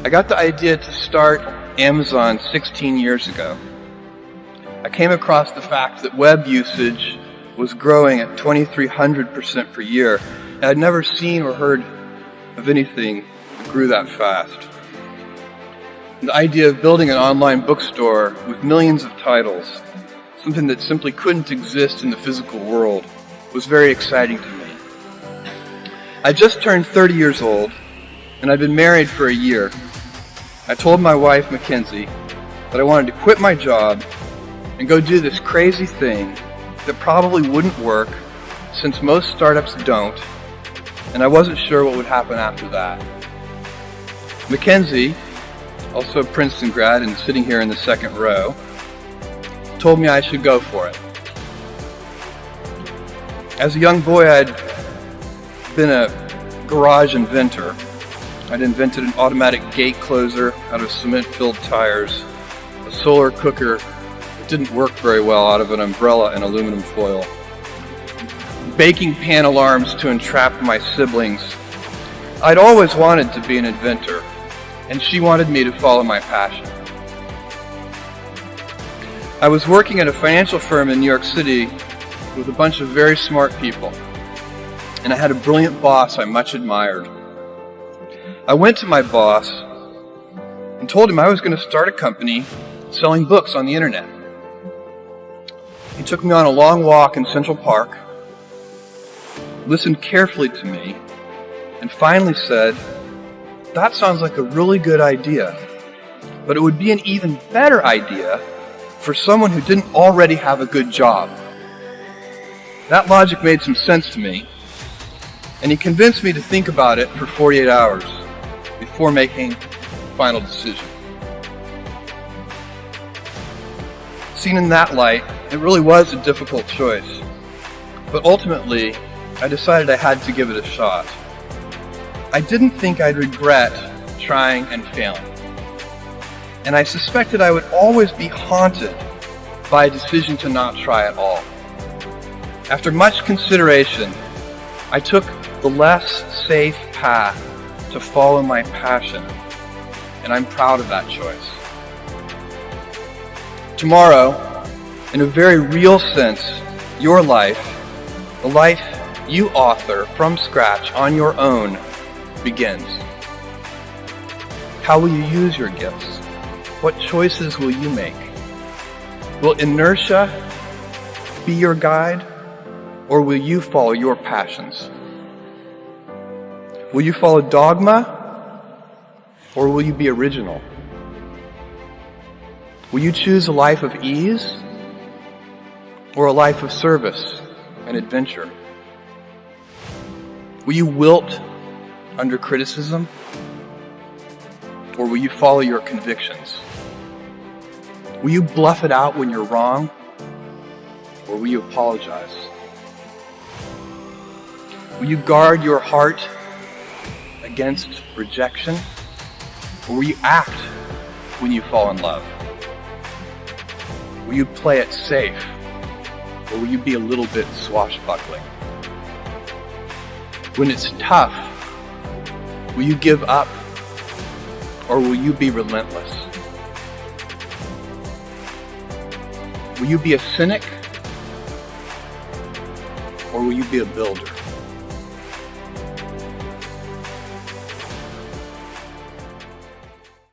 I got the idea to start Amazon 16 years ago. I came across the fact that web usage was growing at 2,300% per year. I had never seen or heard of anything that grew that fast. The idea of building an online bookstore with millions of titles, something that simply couldn't exist in the physical world, was very exciting to me. I just turned 30 years old, and I'd been married for a year. I told my wife, Mackenzie, that I wanted to quit my job and go do this crazy thing that probably wouldn't work, since most startups don't, and I wasn't sure what would happen after that. Mackenzie, also a Princeton grad and sitting here in the second row, told me I should go for it. As a young boy, I'd been a garage inventor. I'd invented an automatic gate closer out of cement-filled tires, a solar cooker that didn't work very well out of an umbrella and aluminum foil, baking pan alarms to entrap my siblings. I'd always wanted to be an inventor, and she wanted me to follow my passion. I was working at a financial firm in New York City with a bunch of very smart people, and I had a brilliant boss I much admired. I went to my boss and told him I was going to start a company selling books on the internet. He took me on a long walk in Central Park, listened carefully to me, and finally said, "That sounds like a really good idea, but it would be an even better idea for someone who didn't already have a good job." That logic made some sense to me, and he convinced me to think about it for 48 hours before making a final decision. Seen in that light, it really was a difficult choice, but ultimately, I decided I had to give it a shot. I didn't think I'd regret trying and failing, and I suspected I would always be haunted by a decision to not try at all. After much consideration, I took the less safe path to follow my passion, and I'm proud of that choice. Tomorrow, in a very real sense, your life, the life you author from scratch on your own, begins. How will you use your gifts? What choices will you make? Will inertia be your guide, or will you follow your passions? Will you follow dogma, or will you be original? Will you choose a life of ease, or a life of service and adventure? Will you wilt under criticism, or will you follow your convictions? Will you bluff it out when you're wrong, or will you apologize? Will you guard your heart against rejection, or will you act when you fall in love? Will you play it safe, or will you be a little bit swashbuckling? When it's tough, will you give up, or will you be relentless? Will you be a cynic, or will you be a builder?